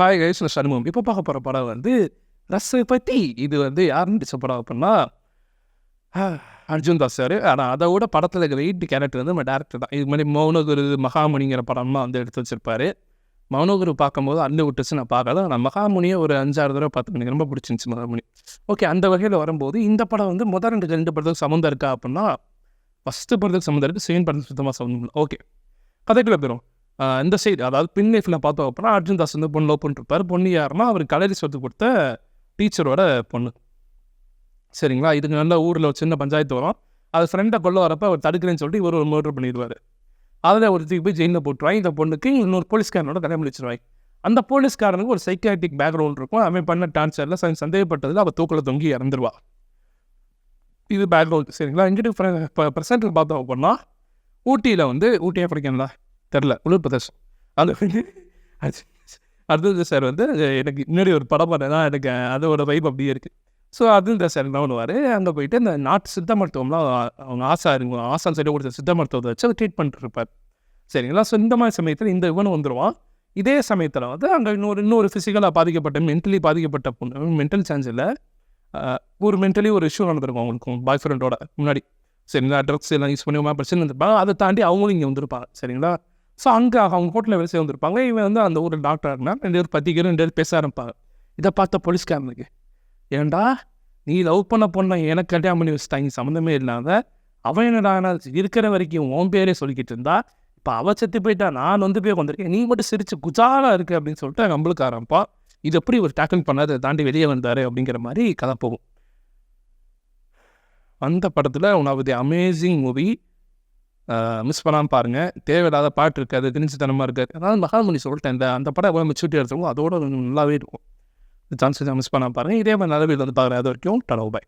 Hi guys, நான் சண்முகம். இப்போ பார்க்க போகிற படம் வந்து ரசபதி. இது வந்து யாருன்னு நடிச்ச படம் அப்படின்னா அர்ஜுன் தாஸ் சார். ஆனால் அதை விட படத்தில் இருக்கிற 8 கேரக்டர் வந்து நம்ம டேரக்டர் தான். இது மாதிரி மௌனகுரு மகாமுனிங்கிற படம்லாம் வந்து எடுத்து வச்சிருப்பாரு. மௌனகுரு பார்க்கும்போது அள்ளு விட்டுச்சு, நான் பார்க்கல. ஆனால் மகாமுனியை ஒரு 5-6 தடவை பார்த்து எனக்கு ரொம்ப பிடிச்சிருந்துச்சு மகாமுனி. ஓகே, அந்த வகையில் வரும்போது இந்த படம் வந்து முதல் 2 படத்துக்கு சம்மந்தம் இருக்கா அப்படின்னா ஃபஸ்ட்டு படத்துக்கு சம்மந்தம் இருக்குது, செகண்ட் படத்துக்கு சுத்தமாக சம்மந்தம் இல்லை. ஓகே, கதைக்குள்ளே போயிடும். இந்த சைடு அதாவது பின் லைஃப்பில் பார்த்தோம் அப்படின்னா அர்ஜுன் தாஸ் வந்து பொண்ணு லவ் பண்ணிருப்பார். பொண்ணு யாருன்னா அவர் கலரி சொத்து கொடுத்த டீச்சரோட பொண்ணு. சரிங்களா? இதுக்கு நல்ல ஊரில் ஒரு சின்ன பஞ்சாயத்து வரும். அது ஃப்ரெண்டை கொள்ள வரப்போ அவர் தடுக்கிறேன்னு சொல்லிட்டு இவர் ஒரு மர்டர் பண்ணிடுவார். அதில் ஒருத்தருக்கு போய் ஜெயிலில் போட்டுருவாங்க. இந்த பொண்ணுக்கு இன்னொரு போலீஸ்காரனோட கல்யாணம் முடிச்சிருவாங்க. அந்த போலீஸ்காரனுக்கு ஒரு சைக்கியாட்ரிக் பேக்ரவுண்ட் இருக்கும். அவன் பண்ண டான்ஸரில் சந்தேகப்பட்டதில் அவள் தூக்கில் தொங்கி இறந்துருவா. இது பேக்ரவுண்ட். சரிங்களா? இங்கிட்டு இப்போ ப்ரெசென்ட்டில் பார்த்தோம் அப்படின்னா ஊட்டியில் வந்து ஊட்டி ஆஃப்ரிக்கன்ல தெரில குளிர் பிரதேசம். அது அர்ஜுன் சார் வந்து எனக்கு முன்னாடி ஒரு படம் பண்ணேன்னா எனக்கு அதோட வைப் அப்படியே இருக்குது. ஸோ அர்ஜுன் சார் என்ன பண்ணுவார், அங்கே போயிட்டு இந்த நாட்டு சித்த மருத்துவம்லாம் அவங்க ஆசான் சைடு கொடுத்த சித்த மருத்துவத்தை வச்சு அதை ட்ரீட் பண்ணிட்டு இருப்பார். சரிங்களா? ஸோ இந்த மாதிரி சமயத்தில் இந்த இவனும் வந்துடுவான். இதே சமயத்தில் வந்து அங்கே இன்னொரு ஃபிசிக்கலாக பாதிக்கப்பட்ட மென்டலி பாதிக்கப்பட்ட பொண்ணு, மென்டல் சேஞ்ச் இல்லை, ஒரு மென்டலி ஒரு இஷ்யூ நடந்திருக்கும் அவங்களுக்கும் பாய் ஃப்ரெண்டோட முன்னாடி. சரிங்களா? ட்ரக்ஸ் எல்லாம் யூஸ் பண்ணி பிரச்சனை இருந்திருப்பாங்க. அதை தாண்டி அவங்களும் இங்கே வந்திருப்பாங்க. சரிங்களா? ஸோ அங்கே அவங்க ஹோட்டலில் வேலை செய்ய வந்திருப்பாங்க. இவன் வந்து அந்த ஊரில் டாக்டராக இருந்தால் 2 பேர் பற்றிக்கிற 2 பேர் பேச ஆரம்பிப்பாங்க. இதை பார்த்த போலீஸ்காரனுக்கு, ஏன்டா நீ லவ் பண்ண பொண்ணை எனக்கு கல்யாணம் பண்ணி வச்சுட்டாங்க சம்மந்தமே இல்லாத, அவன் என்னடா இருக்கிற வரைக்கும் உன் பேரே சொல்லிக்கிட்டு இருந்தா, இப்போ அவள் செத்து போயிட்டா, நான் வந்து போய் வந்திருக்கேன், நீ மட்டும் சிரிச்சு குஜாலாக இருக்கு அப்படின்னு சொல்லிட்டு நம்மளுக்கு ஆரம்பிப்பான். இது எப்படி ஒரு டேக்கிள் பண்ணாது தாண்டி வெளியே வந்தார் அப்படிங்கிற மாதிரி கதை போகும். அந்த படத்தில் one of the amazing movie. Miss பண்ணாமல் பாருங்கள். தேவையில்லாத பாட்டு இருக்காது, திணிச்சுத்தனமாக இருக்காது. அதாவது மகாமுனி சொல்லிட்டேன், அந்த படம் எவ்வளோ மெச்சூரிட்டி எடுத்துருவோம் அதோட நல்லாவே இருக்கும். சான்ஸ் மிஸ் பண்ணாமல் பாருங்கள். இதே மாதிரி நல்ல வீட்டில் வந்து பார்க்குறேன். அது வரைக்கும் டலோ பாய்.